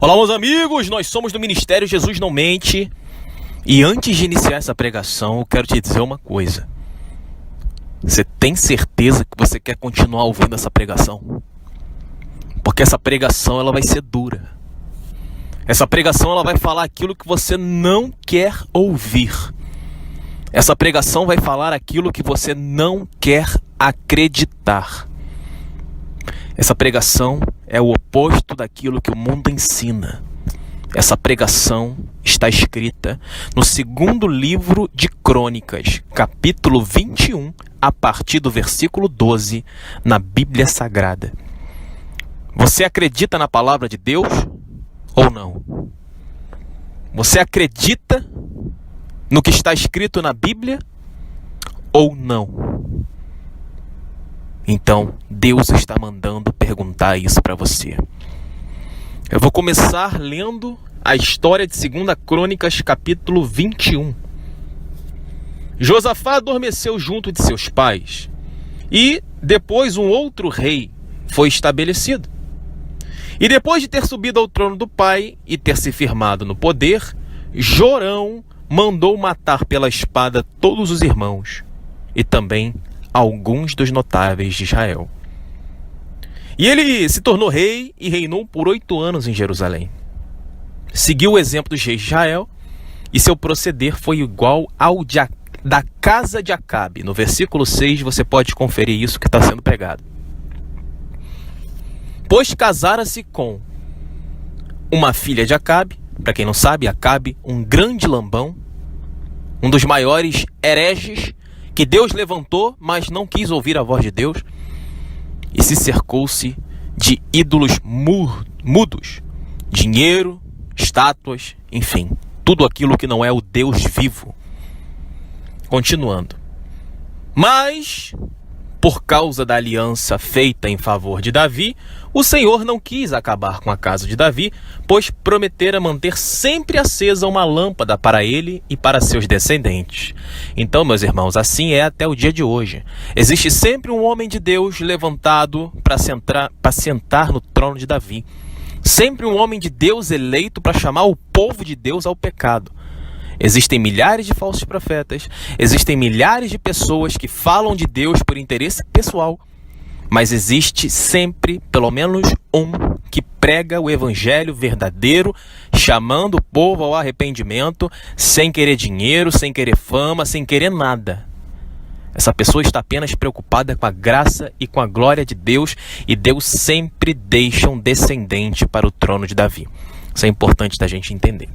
Olá, meus amigos, nós somos do Ministério Jesus Não Mente. E antes de iniciar essa pregação, eu quero te dizer uma coisa. Você tem certeza que você quer continuar ouvindo essa pregação? Porque essa pregação ela vai ser dura. Essa pregação ela vai falar aquilo que você não quer ouvir. Essa pregação vai falar aquilo que você não quer acreditar. Essa pregação é o oposto daquilo que o mundo ensina. Essa pregação está escrita no segundo livro de Crônicas, capítulo 21, a partir do versículo 12, na Bíblia Sagrada. Você acredita na palavra de Deus ou não? Você acredita no que está escrito na Bíblia ou não? Então, Deus está mandando perguntar isso para você. Eu vou começar lendo a história de 2 Crônicas, capítulo 21. Josafá adormeceu junto de seus pais, e depois um outro rei foi estabelecido. E depois de ter subido ao trono do pai e ter se firmado no poder, Jorão mandou matar pela espada todos os irmãos, e também alguns dos notáveis de Israel. E ele se tornou rei e reinou por 8 anos em Jerusalém. Seguiu o exemplo dos reis de Israel, e seu proceder foi igual ao da casa de Acabe. No versículo 6 você pode conferir isso que está sendo pregado. Pois casara-se com uma filha de Acabe. Para quem não sabe, Acabe, um grande lambão, um dos maiores hereges que Deus levantou, mas não quis ouvir a voz de Deus, e se cercou-se de ídolos mudos, dinheiro, estátuas, enfim, tudo aquilo que não é o Deus vivo. Continuando. Mas, por causa da aliança feita em favor de Davi, o Senhor não quis acabar com a casa de Davi, pois prometera manter sempre acesa uma lâmpada para ele e para seus descendentes. Então, meus irmãos, assim é até o dia de hoje. Existe sempre um homem de Deus levantado para sentar no trono de Davi. Sempre um homem de Deus eleito para chamar o povo de Deus ao pecado. Existem milhares de falsos profetas, existem milhares de pessoas que falam de Deus por interesse pessoal, mas existe sempre, pelo menos um, que prega o evangelho verdadeiro, chamando o povo ao arrependimento, sem querer dinheiro, sem querer fama, sem querer nada. Essa pessoa está apenas preocupada com a graça e com a glória de Deus, e Deus sempre deixa um descendente para o trono de Davi. Isso é importante da gente entender.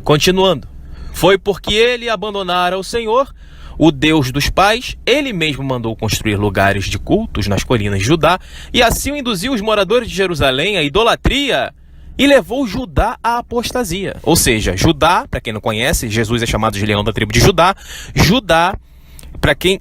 Continuando. Foi porque ele abandonara o Senhor, o Deus dos pais. Ele mesmo mandou construir lugares de cultos nas colinas de Judá, e assim induziu os moradores de Jerusalém à idolatria e levou Judá à apostasia. Ou seja, Judá, para quem não conhece, Jesus é chamado de leão da tribo de Judá. Judá, para quem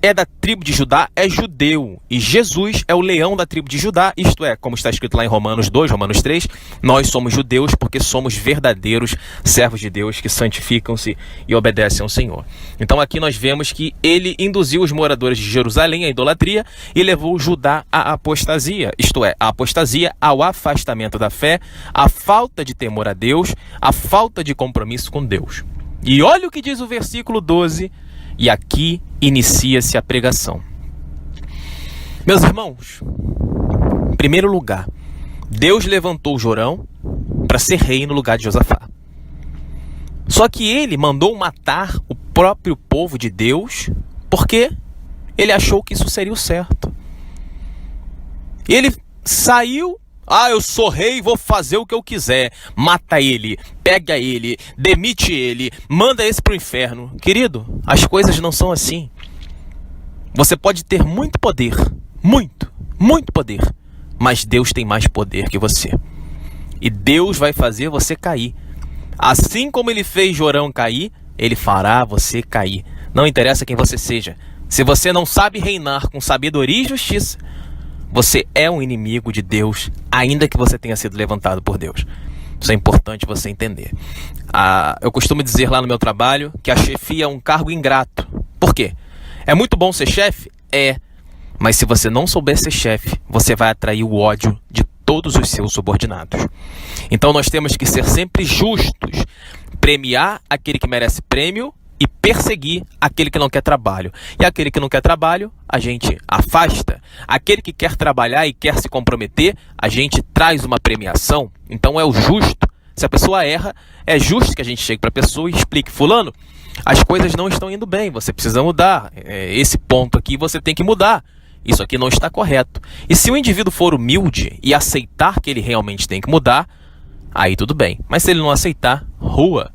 é da tribo de Judá, é judeu. E Jesus é o leão da tribo de Judá. Isto é, como está escrito lá em Romanos 2, Romanos 3, nós somos judeus porque somos verdadeiros servos de Deus que santificam-se e obedecem ao Senhor. Então aqui nós vemos que ele induziu os moradores de Jerusalém à idolatria e levou Judá à apostasia. Isto é, a apostasia ao afastamento da fé, a falta de temor a Deus, a falta de compromisso com Deus. E olha o que diz o versículo 12, e aqui inicia-se a pregação. Meus irmãos, em primeiro lugar, Deus levantou Jorão para ser rei no lugar de Josafá. Só que ele mandou matar o próprio povo de Deus porque ele achou que isso seria o certo. Ele saiu. Eu sou rei, vou fazer o que eu quiser. Mata ele, pega ele, demite ele, manda esse pro inferno. Querido, as coisas não são assim. Você pode ter muito poder, muito poder, mas Deus tem mais poder que você. E Deus vai fazer você cair. Assim como ele fez Jorão cair, ele fará você cair. Não interessa quem você seja. Se você não sabe reinar com sabedoria e justiça, você é um inimigo de Deus, ainda que você tenha sido levantado por Deus. Isso é importante você entender. Eu costumo dizer lá no meu trabalho que a chefia é um cargo ingrato. Por quê? É muito bom ser chefe? É. Mas se você não souber ser chefe, você vai atrair o ódio de todos os seus subordinados. Então nós temos que ser sempre justos, premiar aquele que merece prêmio e perseguir aquele que não quer trabalho. E aquele que não quer trabalho, a gente afasta. Aquele que quer trabalhar e quer se comprometer, a gente traz uma premiação. Então é o justo. Se a pessoa erra, é justo que a gente chegue para a pessoa e explique: fulano, as coisas não estão indo bem, você precisa mudar. Esse ponto aqui você tem que mudar. Isso aqui não está correto. E se o indivíduo for humilde e aceitar que ele realmente tem que mudar, aí tudo bem. Mas se ele não aceitar, rua.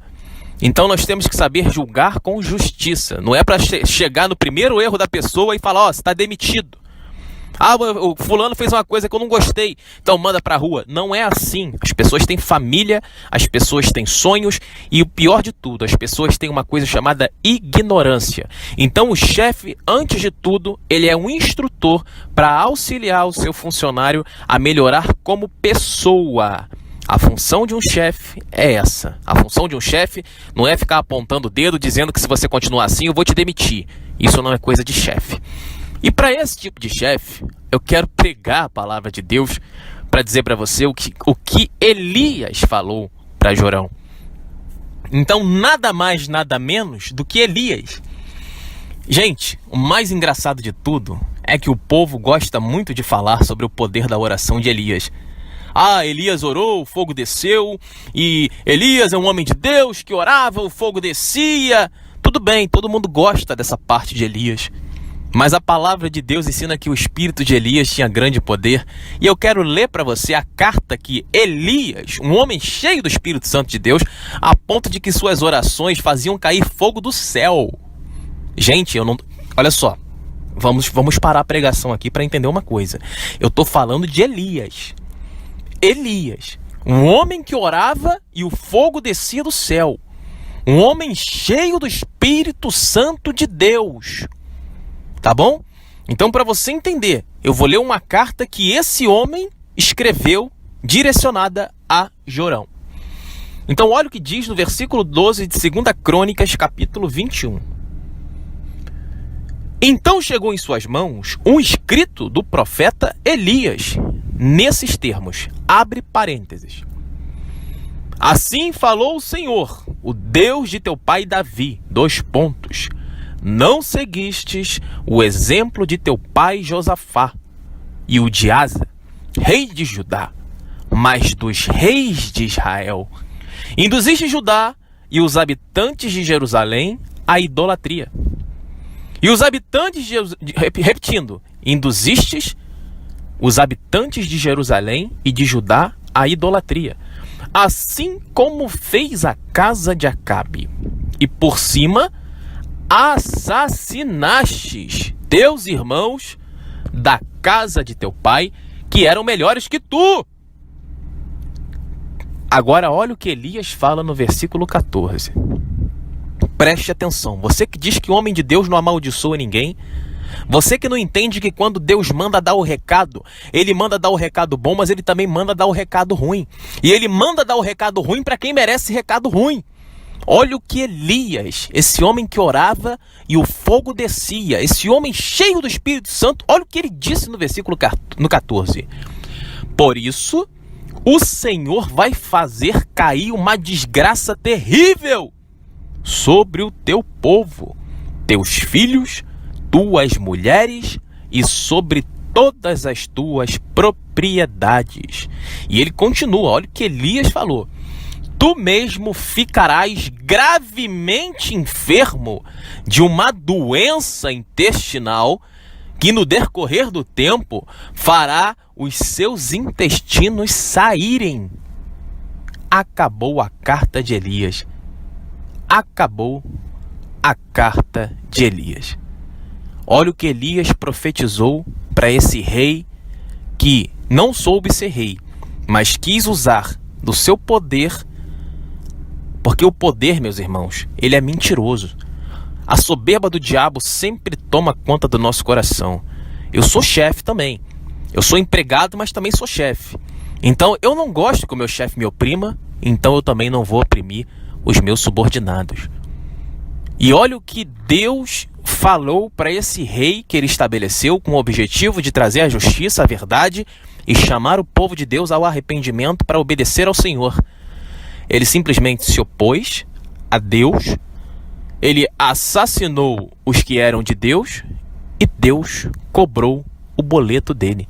Então nós temos que saber julgar com justiça. Não é para chegar no primeiro erro da pessoa e falar: ó, você está demitido. Ah, o fulano fez uma coisa que eu não gostei, então manda pra rua. Não é assim. As pessoas têm família, as pessoas têm sonhos e o pior de tudo, as pessoas têm uma coisa chamada ignorância. Então o chefe, antes de tudo, ele é um instrutor para auxiliar o seu funcionário a melhorar como pessoa. A função de um chefe é essa. A função de um chefe não é ficar apontando o dedo dizendo que se você continuar assim eu vou te demitir. Isso não é coisa de chefe. E para esse tipo de chefe, eu quero pregar a palavra de Deus para dizer para você o que Elias falou para Jorão. Então, nada mais, nada menos do que Elias. Gente, o mais engraçado de tudo é que o povo gosta muito de falar sobre o poder da oração de Elias. Ah, Elias orou, o fogo desceu, e Elias é um homem de Deus que orava, o fogo descia. Tudo bem, todo mundo gosta dessa parte de Elias. Mas a palavra de Deus ensina que o espírito de Elias tinha grande poder. E eu quero ler para você a carta que Elias, um homem cheio do Espírito Santo de Deus, a ponto de que suas orações faziam cair fogo do céu. Gente, olha só, vamos parar a pregação aqui para entender uma coisa. Eu estou falando de Elias. Elias, um homem que orava e o fogo descia do céu. Um homem cheio do Espírito Santo de Deus. Tá bom? Então, para você entender, eu vou ler uma carta que esse homem escreveu direcionada a Jorão. Então, olha o que diz no versículo 12 de 2 Crônicas, capítulo 21. Então chegou em suas mãos um escrito do profeta Elias, nesses termos, abre parênteses. Assim falou o Senhor, o Deus de teu pai Davi, não seguistes o exemplo de teu pai Josafá e o de Asa, rei de Judá, mas dos reis de Israel. Induziste Judá e os habitantes de Jerusalém à idolatria. E os habitantes de repetindo, induzistes os habitantes de Jerusalém e de Judá à idolatria, assim como fez a casa de Acabe. E por cima assassinastes teus irmãos da casa de teu pai, que eram melhores que tu. Agora olha o que Elias fala no versículo 14. Preste atenção. Você que diz que o homem de Deus não amaldiçoa ninguém, você que não entende que quando Deus manda dar o recado, ele manda dar o recado bom, mas ele também manda dar o recado ruim. E ele manda dar o recado ruim para quem merece recado ruim. Olha o que Elias, esse homem que orava e o fogo descia, esse homem cheio do Espírito Santo, olha o que ele disse no versículo 14. Por isso, o Senhor vai fazer cair uma desgraça terrível sobre o teu povo, teus filhos, tuas mulheres e sobre todas as tuas propriedades. E ele continua, olha o que Elias falou. Tu mesmo ficarás gravemente enfermo de uma doença intestinal que no decorrer do tempo fará os seus intestinos saírem. Acabou a carta de Elias. Acabou a carta de Elias. Olha o que Elias profetizou para esse rei que não soube ser rei, mas quis usar do seu poder. Porque o poder, meus irmãos, ele é mentiroso. A soberba do diabo sempre toma conta do nosso coração. Eu sou chefe também. Eu sou empregado, mas também sou chefe. Então, eu não gosto que o meu chefe me oprima, então eu também não vou oprimir os meus subordinados. E olha o que Deus falou para esse rei que ele estabeleceu com o objetivo de trazer a justiça, a verdade e chamar o povo de Deus ao arrependimento para obedecer ao Senhor. Ele simplesmente se opôs a Deus, ele assassinou os que eram de Deus e Deus cobrou o boleto dele.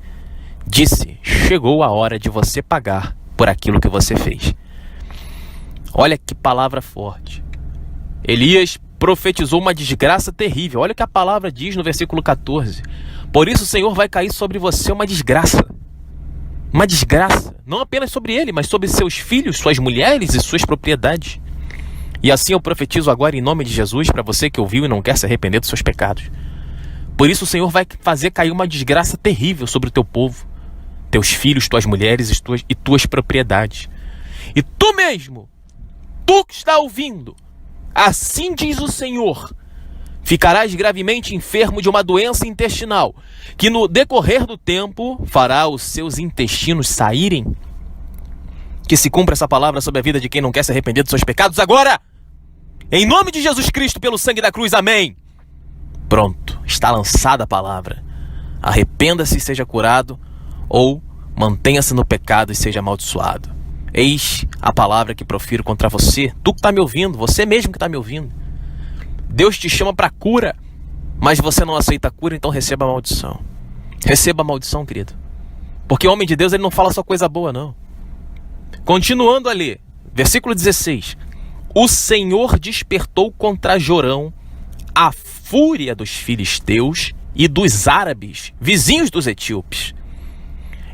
Disse: chegou a hora de você pagar por aquilo que você fez. Olha que palavra forte. Elias profetizou uma desgraça terrível. Olha o que a palavra diz no versículo 14. Por isso o Senhor vai cair sobre você uma desgraça. Uma desgraça. Não apenas sobre ele, mas sobre seus filhos, suas mulheres e suas propriedades. E assim eu profetizo agora em nome de Jesus para você que ouviu e não quer se arrepender dos seus pecados. Por isso o Senhor vai fazer cair uma desgraça terrível sobre o teu povo, teus filhos, tuas mulheres e tuas propriedades. E tu mesmo, tu que está ouvindo, assim diz o Senhor, ficarás gravemente enfermo de uma doença intestinal, que no decorrer do tempo fará os seus intestinos saírem. Que se cumpra essa palavra sobre a vida de quem não quer se arrepender dos seus pecados agora. Em nome de Jesus Cristo, pelo sangue da cruz, amém. Pronto, está lançada a palavra. Arrependa-se e seja curado, ou mantenha-se no pecado e seja amaldiçoado. Eis a palavra que profiro contra você, tu que está me ouvindo, você mesmo que está me ouvindo. Deus te chama para cura, mas você não aceita a cura, então receba a maldição. Receba a maldição, querido. Porque o homem de Deus, ele não fala só coisa boa, não. Continuando a ler, versículo 16. O Senhor despertou contra Jorão a fúria dos filisteus e dos árabes, vizinhos dos etíopes.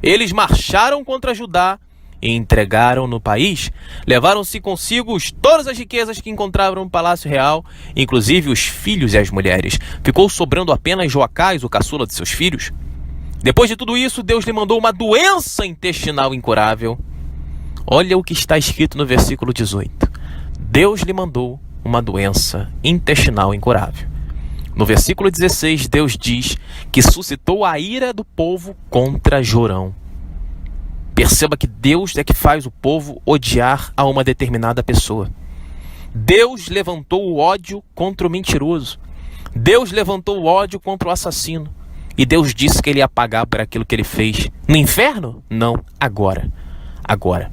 Eles marcharam contra Judá e entregaram no país, levaram-se consigo todas as riquezas que encontraram no palácio real, inclusive os filhos e as mulheres. Ficou sobrando apenas Joacás, o caçula de seus filhos. Depois de tudo isso, Deus lhe mandou uma doença intestinal incurável. Olha o que está escrito no versículo 18. Deus lhe mandou uma doença intestinal incurável. No versículo 16, Deus diz que suscitou a ira do povo contra Jorão. Perceba que Deus é que faz o povo odiar a uma determinada pessoa. Deus levantou o ódio contra o mentiroso. Deus levantou o ódio contra o assassino. E Deus disse que ele ia pagar por aquilo que ele fez. No inferno? Não, agora. Agora.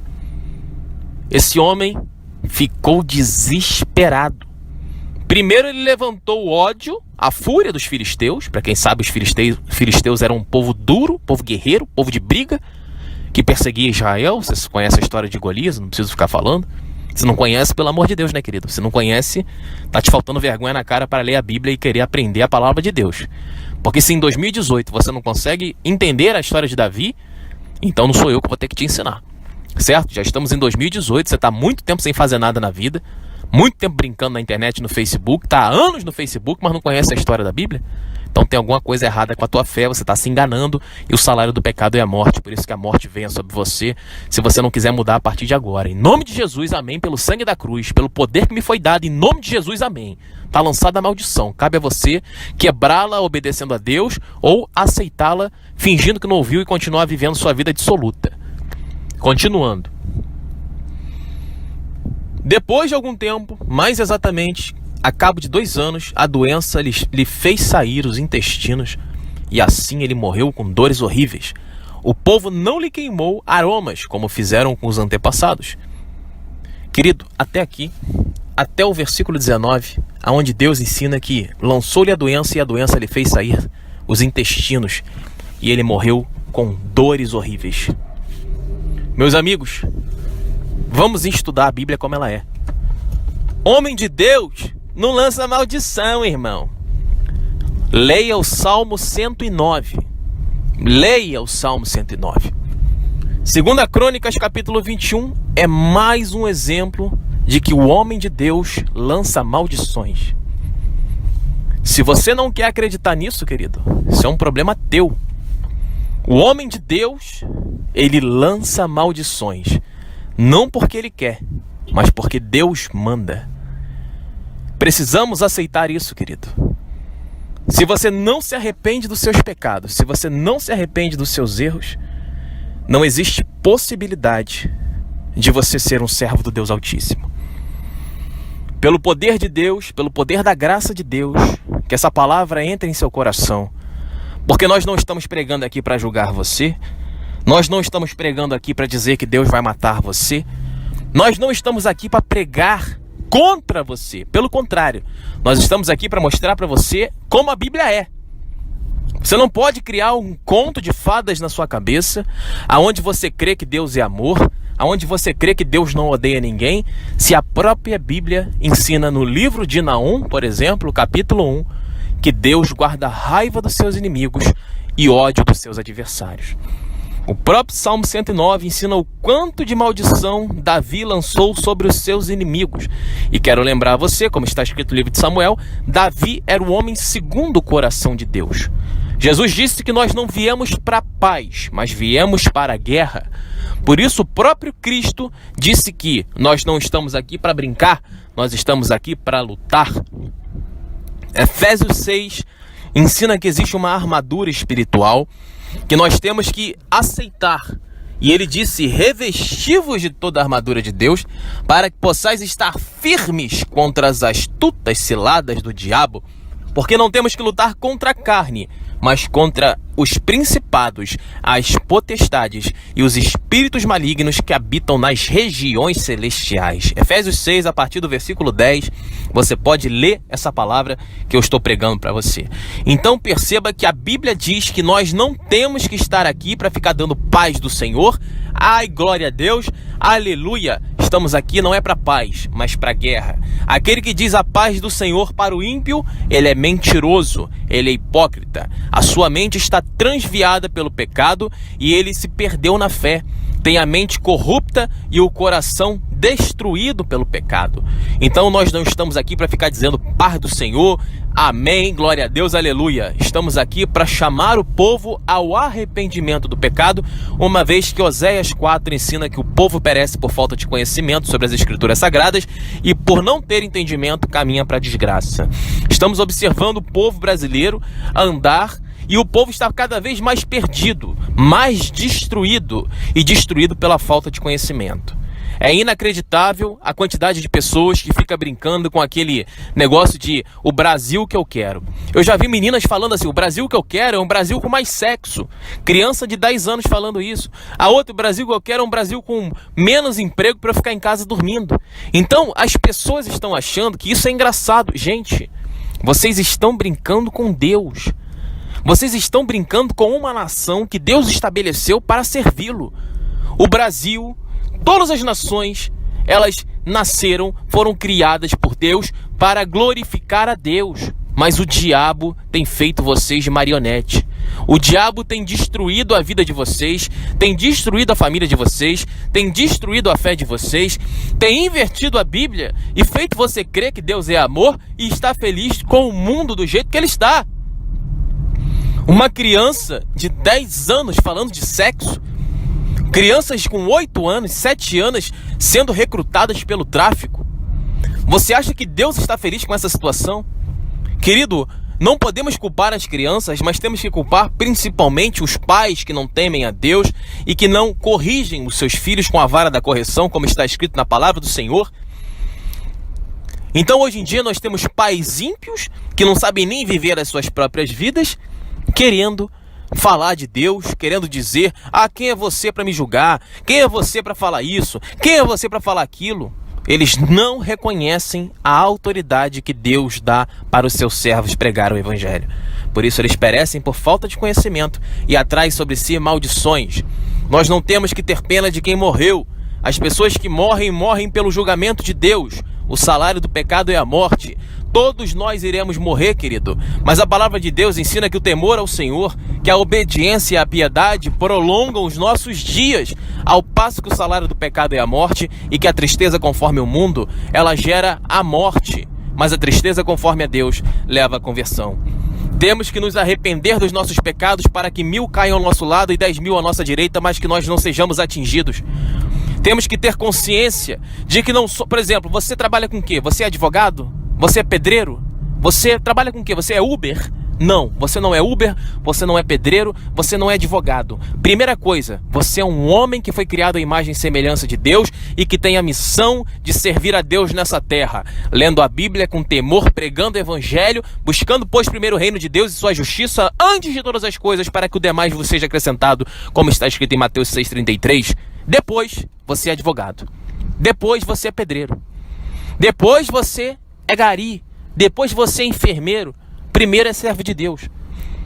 Esse homem ficou desesperado. Primeiro ele levantou o ódio, a fúria dos filisteus. Para quem sabe, os filisteus eram um povo duro, povo guerreiro, povo de briga, que perseguia Israel. Você conhece a história de Golias, não preciso ficar falando. Se não conhece, pelo amor de Deus, né, querido? Se não conhece, tá te faltando vergonha na cara para ler a Bíblia e querer aprender a palavra de Deus. Porque se em 2018 você não consegue entender a história de Davi, então não sou eu que vou ter que te ensinar. Certo? Já estamos em 2018, você está há muito tempo sem fazer nada na vida, muito tempo brincando na internet, no Facebook, está há anos no Facebook, mas não conhece a história da Bíblia? Então tem alguma coisa errada com a tua fé, você está se enganando, e o salário do pecado é a morte, por isso que a morte venha sobre você, se você não quiser mudar a partir de agora. Em nome de Jesus, amém, pelo sangue da cruz, pelo poder que me foi dado, em nome de Jesus, amém. Está lançada a maldição, cabe a você quebrá-la obedecendo a Deus, ou aceitá-la fingindo que não ouviu e continuar vivendo sua vida dissoluta. Continuando. Depois de algum tempo, mais exatamente, a cabo de 2 anos, a doença lhe fez sair os intestinos e assim ele morreu com dores horríveis. O povo não lhe queimou aromas, como fizeram com os antepassados. Querido, até aqui, até o versículo 19, onde Deus ensina que lançou-lhe a doença e a doença lhe fez sair os intestinos e ele morreu com dores horríveis. Meus amigos, vamos estudar a Bíblia como ela é. Homem de Deus não lança maldição, irmão. Leia o Salmo 109. Leia o Salmo 109. 2 Crônicas, capítulo 21, é mais um exemplo de que o homem de Deus lança maldições. Se você não quer acreditar nisso, querido, isso é um problema teu. O homem de Deus, ele lança maldições. Não porque ele quer, mas porque Deus manda. Precisamos aceitar isso, querido. Se você não se arrepende dos seus pecados, se você não se arrepende dos seus erros, não existe possibilidade de você ser um servo do Deus Altíssimo. Pelo poder de Deus, pelo poder da graça de Deus, que essa palavra entre em seu coração. Porque nós não estamos pregando aqui para julgar você, Nós não estamos pregando aqui para dizer que Deus vai matar você. Nós não estamos aqui para pregar contra você. Pelo contrário, nós estamos aqui para mostrar para você como a Bíblia é. Você não pode criar um conto de fadas na sua cabeça, aonde você crê que Deus é amor, aonde você crê que Deus não odeia ninguém, se a própria Bíblia ensina no livro de Naum, por exemplo, capítulo 1, que Deus guarda a raiva dos seus inimigos e ódio dos seus adversários. O próprio Salmo 109 ensina o quanto de maldição Davi lançou sobre os seus inimigos. E quero lembrar a você, como está escrito no livro de Samuel, Davi era o homem segundo o coração de Deus. Jesus disse que nós não viemos para a paz, mas viemos para a guerra. Por isso o próprio Cristo disse que nós não estamos aqui para brincar, nós estamos aqui para lutar. Efésios 6 ensina que existe uma armadura espiritual que nós temos que aceitar. E ele disse: revesti-vos de toda a armadura de Deus, para que possais estar firmes contra as astutas ciladas do diabo, porque não temos que lutar contra a carne, mas contra os principados, as potestades e os espíritos malignos que habitam nas regiões celestiais. Efésios 6, a partir do versículo 10, você pode ler essa palavra que eu estou pregando para você. Então perceba que a Bíblia diz que nós não temos que estar aqui para ficar dando paz do Senhor. Ai, glória a Deus, aleluia. Estamos aqui não é para paz, mas para guerra. Aquele que diz a paz do Senhor para o ímpio, ele é mentiroso, ele é hipócrita. A sua mente está transviada pelo pecado e ele se perdeu na fé. Tem a mente corrupta e o coração destruído pelo pecado. Então nós não estamos aqui para ficar dizendo paz do Senhor, amém, glória a Deus, aleluia. Estamos aqui para chamar o povo ao arrependimento do pecado, uma vez que Oséias 4 ensina que o povo perece por falta de conhecimento sobre as escrituras sagradas e por não ter entendimento caminha para a desgraça. Estamos observando o povo brasileiro andar e o povo está cada vez mais perdido, mais destruído e destruído pela falta de conhecimento. É inacreditável a quantidade de pessoas que fica brincando com aquele negócio de o Brasil que eu quero. Eu já vi meninas falando assim, o Brasil que eu quero é um Brasil com mais sexo. Criança de 10 anos falando isso. A outra, o Brasil que eu quero é um Brasil com menos emprego para eu ficar em casa dormindo. Então, as pessoas estão achando que isso é engraçado. Gente, vocês estão brincando com Deus. Vocês estão brincando com uma nação que Deus estabeleceu para servi-lo. O Brasil, todas as nações, elas nasceram, foram criadas por Deus para glorificar a Deus. Mas o diabo tem feito vocês de marionete. O diabo tem destruído a vida de vocês, tem destruído a família de vocês, tem destruído a fé de vocês, tem invertido a Bíblia e feito você crer que Deus é amor e está feliz com o mundo do jeito que ele está. Uma criança de 10 anos falando de sexo, crianças com 8 anos, 7 anos sendo recrutadas pelo tráfico. Você acha que Deus está feliz com essa situação? Querido, não podemos culpar as crianças, mas temos que culpar principalmente os pais que não temem a Deus e que não corrigem os seus filhos com a vara da correção, como está escrito na palavra do Senhor. Então hoje em dia nós temos pais ímpios que não sabem nem viver as suas próprias vidas, querendo falar de Deus, querendo dizer, quem é você para me julgar? Quem é você para falar isso? Quem é você para falar aquilo? Eles não reconhecem a autoridade que Deus dá para os seus servos pregar o Evangelho. Por isso eles perecem por falta de conhecimento e atraem sobre si maldições. Nós não temos que ter pena de quem morreu. As pessoas que morrem, morrem pelo julgamento de Deus. O salário do pecado é a morte. Todos nós iremos morrer, querido. Mas a palavra de Deus ensina que o temor ao Senhor, que a obediência e a piedade prolongam os nossos dias, ao passo que o salário do pecado é a morte e que a tristeza conforme o mundo, ela gera a morte. Mas a tristeza conforme a Deus leva à conversão. Temos que nos arrepender dos nossos pecados para que 1000 caiam ao nosso lado e 10.000 à nossa direita, mas que nós não sejamos atingidos. Temos que ter consciência de que não sou... Por exemplo, você trabalha com o quê? Você é advogado? Você é pedreiro? Você trabalha com o quê? Você é Uber? Não, você não é Uber, você não é pedreiro, você não é advogado. Primeira coisa, você é um homem que foi criado à imagem e semelhança de Deus e que tem a missão de servir a Deus nessa terra, lendo a Bíblia com temor, pregando o evangelho, buscando, pois, primeiro o reino de Deus e sua justiça antes de todas as coisas, para que o demais vos seja acrescentado, como está escrito em Mateus 6,33. Depois, você é advogado. Depois, você é pedreiro. Depois, você é gari. Depois, você é enfermeiro. Primeiro é servo de Deus.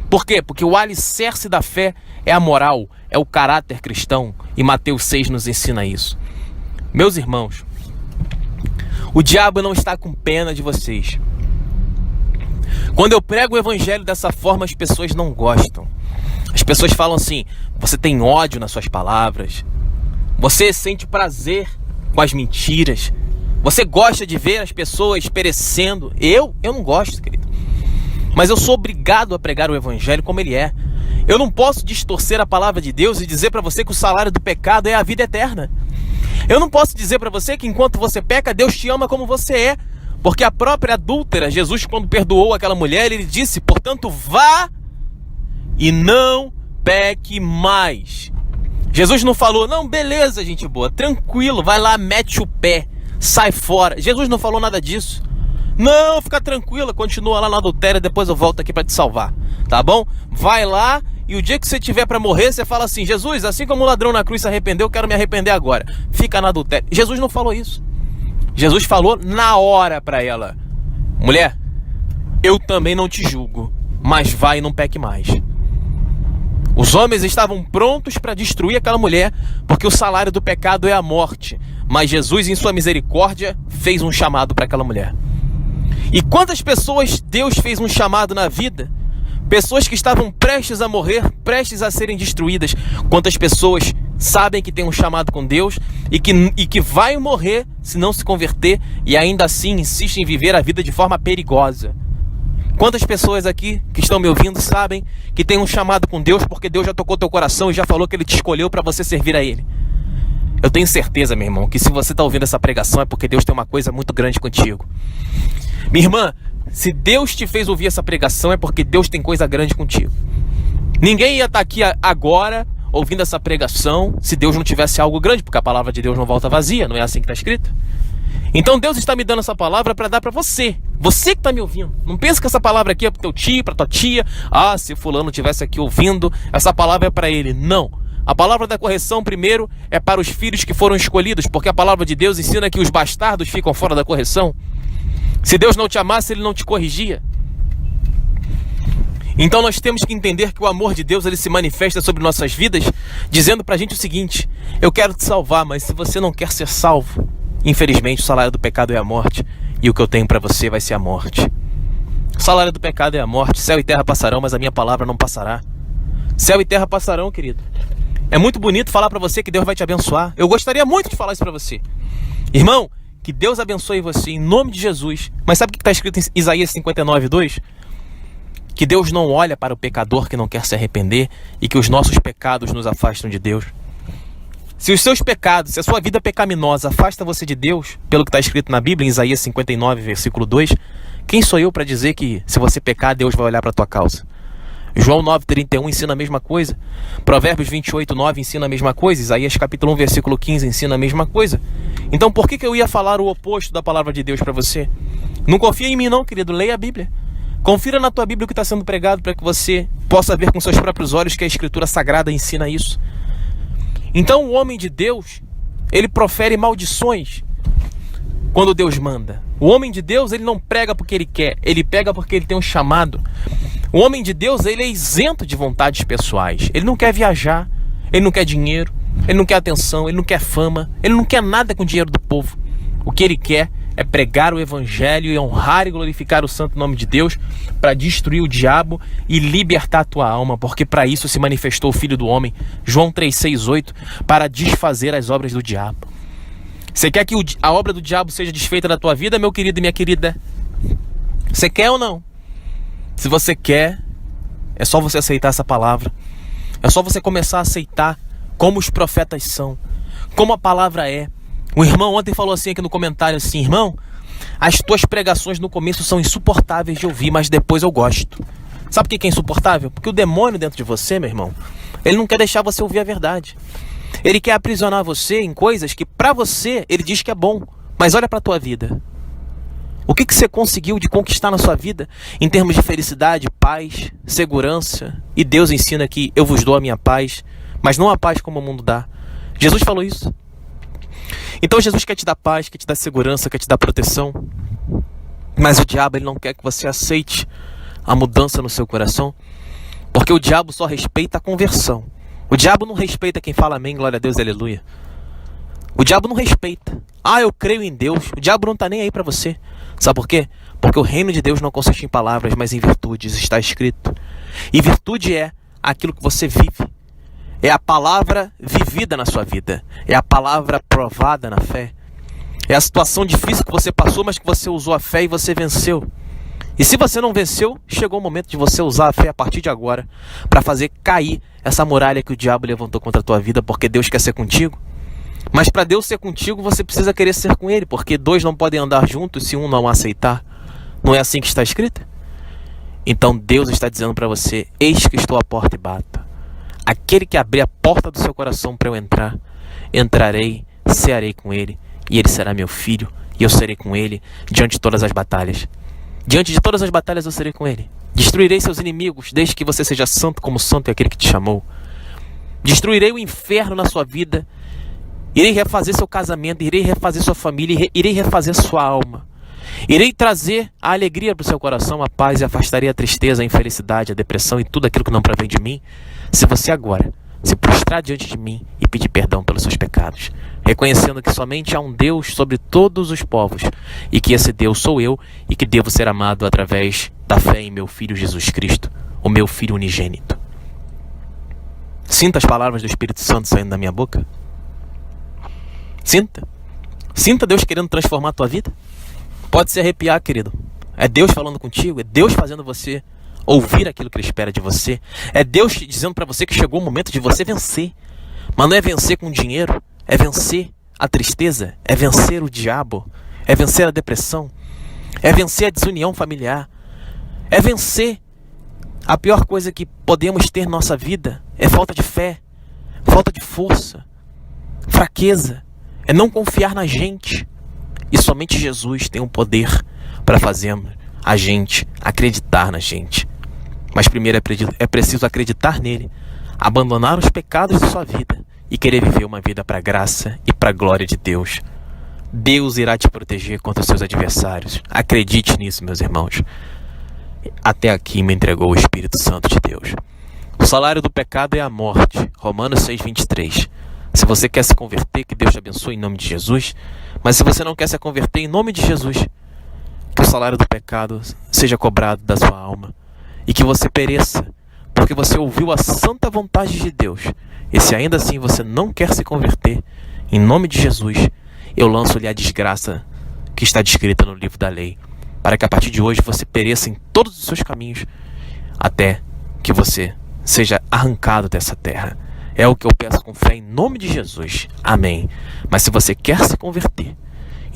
Por quê? Porque o alicerce da fé é a moral, é o caráter cristão. E Mateus 6 nos ensina isso. Meus irmãos, o diabo não está com pena de vocês. Quando eu prego o evangelho dessa forma, as pessoas não gostam. As pessoas falam assim: você tem ódio nas suas palavras. Você sente prazer com as mentiras. Você gosta de ver as pessoas perecendo. Eu não gosto, querido. Mas eu sou obrigado a pregar o evangelho como ele é. Eu não posso distorcer a palavra de Deus e dizer para você que o salário do pecado é a vida eterna. Eu não posso dizer para você que enquanto você peca, Deus te ama como você é. Porque a própria adúltera, Jesus, quando perdoou aquela mulher, ele disse: portanto, vá e não peque mais. Jesus não falou: não, beleza, gente boa, tranquilo, vai lá, mete o pé, sai fora. Jesus não falou nada disso. Não, fica tranquila, continua lá no adultério, depois eu volto aqui para te salvar, tá bom? Vai lá e o dia que você tiver para morrer, você fala assim: Jesus, assim como o ladrão na cruz se arrependeu, eu quero me arrepender agora. Fica no adultério. Jesus não falou isso. Jesus falou na hora para ela: mulher, eu também não te julgo, mas vai e não peque mais. Os homens estavam prontos para destruir aquela mulher, porque o salário do pecado é a morte. Mas Jesus, em sua misericórdia, fez um chamado para aquela mulher. E quantas pessoas Deus fez um chamado na vida? Pessoas que estavam prestes a morrer, prestes a serem destruídas. Quantas pessoas sabem que tem um chamado com Deus e que vai morrer se não se converter e ainda assim insistem em viver a vida de forma perigosa? Quantas pessoas aqui que estão me ouvindo sabem que tem um chamado com Deus porque Deus já tocou teu coração e já falou que Ele te escolheu para você servir a Ele? Eu tenho certeza, meu irmão, que se você está ouvindo essa pregação é porque Deus tem uma coisa muito grande contigo. Minha irmã, se Deus te fez ouvir essa pregação é porque Deus tem coisa grande contigo. Ninguém ia estar aqui agora ouvindo essa pregação se Deus não tivesse algo grande, porque a palavra de Deus não volta vazia, não é assim que está escrito? Então Deus está me dando essa palavra para dar para você. Você que está me ouvindo. Não pensa que essa palavra aqui é para teu tio, para tua tia. Ah, se fulano estivesse aqui ouvindo, essa palavra é para ele. Não. A palavra da correção, primeiro, é para os filhos que foram escolhidos, porque a palavra de Deus ensina que os bastardos ficam fora da correção. Se Deus não te amasse, Ele não te corrigia. Então nós temos que entender que o amor de Deus, ele se manifesta sobre nossas vidas, dizendo pra gente o seguinte: eu quero te salvar, mas se você não quer ser salvo, infelizmente o salário do pecado é a morte, e o que eu tenho pra você vai ser a morte. O salário do pecado é a morte. Céu e terra passarão, mas a minha palavra não passará. Céu e terra passarão, querido. É muito bonito falar pra você que Deus vai te abençoar. Eu gostaria muito de falar isso pra você. Irmão, que Deus abençoe você em nome de Jesus. Mas sabe o que está escrito em Isaías 59:2? Que Deus não olha para o pecador que não quer se arrepender e que os nossos pecados nos afastam de Deus. Se os seus pecados, se a sua vida pecaminosa afasta você de Deus, pelo que está escrito na Bíblia, em Isaías 59, versículo 2, quem sou eu para dizer que se você pecar, Deus vai olhar para a tua causa? João 9,31 ensina a mesma coisa. Provérbios 28,9 ensina a mesma coisa. Isaías capítulo 1, versículo 15 ensina a mesma coisa. Então por que eu ia falar o oposto da palavra de Deus para você? Não confia em mim não, querido. Leia a Bíblia. Confira na tua Bíblia o que está sendo pregado para que você possa ver com seus próprios olhos que a Escritura Sagrada ensina isso. Então o homem de Deus, ele profere maldições quando Deus manda. O homem de Deus, ele não prega porque ele quer, ele prega porque ele tem um chamado. O homem de Deus, ele é isento de vontades pessoais. Ele não quer viajar, ele não quer dinheiro, ele não quer atenção, ele não quer fama, ele não quer nada com o dinheiro do povo. O que ele quer é pregar o evangelho e honrar e glorificar o santo nome de Deus para destruir o diabo e libertar a tua alma, porque para isso se manifestou o Filho do Homem, João 3,6,8, para desfazer as obras do diabo. Você quer que a obra do diabo seja desfeita da tua vida, meu querido e minha querida? Você quer ou não? Se você quer, é só você aceitar essa palavra. É só você começar a aceitar como os profetas são, como a palavra é. O irmão ontem falou assim aqui no comentário, assim: irmão, as tuas pregações no começo são insuportáveis de ouvir, mas depois eu gosto. Sabe por que é insuportável? Porque o demônio dentro de você, meu irmão, ele não quer deixar você ouvir a verdade. Ele quer aprisionar você em coisas que pra você ele diz que é bom. Mas olha pra tua vida. O que você conseguiu de conquistar na sua vida em termos de felicidade, paz, segurança? E Deus ensina que eu vos dou a minha paz, mas não a paz como o mundo dá. Jesus falou isso. Então Jesus quer te dar paz, quer te dar segurança, quer te dar proteção. Mas o diabo ele não quer que você aceite a mudança no seu coração, porque o diabo só respeita a conversão. O diabo não respeita quem fala amém, glória a Deus, aleluia. O diabo não respeita. Ah, eu creio em Deus. O diabo não está nem aí para você. Sabe por quê? Porque o reino de Deus não consiste em palavras, mas em virtudes, está escrito. E virtude é aquilo que você vive. É a palavra vivida na sua vida. É a palavra provada na fé. É a situação difícil que você passou, mas que você usou a fé e você venceu. E se você não venceu, chegou o momento de você usar a fé a partir de agora para fazer cair essa muralha que o diabo levantou contra a tua vida, porque Deus quer ser contigo. Mas para Deus ser contigo, você precisa querer ser com Ele, porque dois não podem andar juntos se um não aceitar. Não é assim que está escrito? Então Deus está dizendo para você: eis que estou à porta e bato. Aquele que abrir a porta do seu coração para eu entrar, entrarei, cearei com ele, e ele será meu filho, e eu serei com ele diante de todas as batalhas. Diante de todas as batalhas eu serei com ele. Destruirei seus inimigos, desde que você seja santo como santo é aquele que te chamou. Destruirei o inferno na sua vida. Irei refazer seu casamento, irei refazer sua família, irei refazer sua alma. Irei trazer a alegria para o seu coração, a paz, e afastarei a tristeza, a infelicidade, a depressão e tudo aquilo que não provém de mim, se você agora se prostrar diante de mim e pedir perdão pelos seus pecados, reconhecendo que somente há um Deus sobre todos os povos, e que esse Deus sou eu, e que devo ser amado através da fé em meu Filho Jesus Cristo, o meu Filho unigênito. Sinta as palavras do Espírito Santo saindo da minha boca. Sinta. Sinta Deus querendo transformar a tua vida. Pode se arrepiar, querido. É Deus falando contigo, é Deus fazendo você ouvir aquilo que Ele espera de você. É Deus dizendo para você que chegou o momento de você vencer. Mas não é vencer com dinheiro, é vencer a tristeza, é vencer o diabo, é vencer a depressão, é vencer a desunião familiar, é vencer a pior coisa que podemos ter na nossa vida, é falta de fé, falta de força, fraqueza, é não confiar na gente. E somente Jesus tem o poder para fazer a gente acreditar na gente. Mas primeiro é preciso acreditar nele, abandonar os pecados de sua vida e querer viver uma vida para a graça e para a glória de Deus. Deus irá te proteger contra os seus adversários. Acredite nisso, meus irmãos. Até aqui me entregou o Espírito Santo de Deus. O salário do pecado é a morte. Romanos 6:23. Se você quer se converter, que Deus te abençoe em nome de Jesus. Mas se você não quer se converter, em nome de Jesus, que o salário do pecado seja cobrado da sua alma e que você pereça, porque você ouviu a santa vontade de Deus. E se ainda assim você não quer se converter, em nome de Jesus, eu lanço-lhe a desgraça que está descrita no livro da lei, para que a partir de hoje você pereça em todos os seus caminhos, até que você seja arrancado dessa terra. É o que eu peço com fé em nome de Jesus. Amém. Mas se você quer se converter,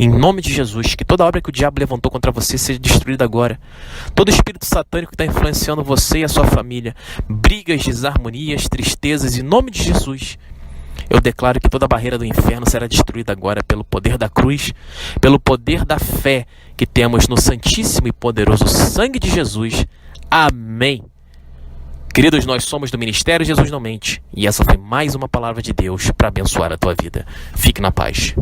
em nome de Jesus, que toda obra que o diabo levantou contra você seja destruída agora. Todo espírito satânico que está influenciando você e a sua família, brigas, desarmonias, tristezas, em nome de Jesus, eu declaro que toda barreira do inferno será destruída agora pelo poder da cruz, pelo poder da fé que temos no santíssimo e poderoso sangue de Jesus. Amém. Queridos, nós somos do Ministério Jesus Não Mente, e essa foi mais uma palavra de Deus para abençoar a tua vida. Fique na paz.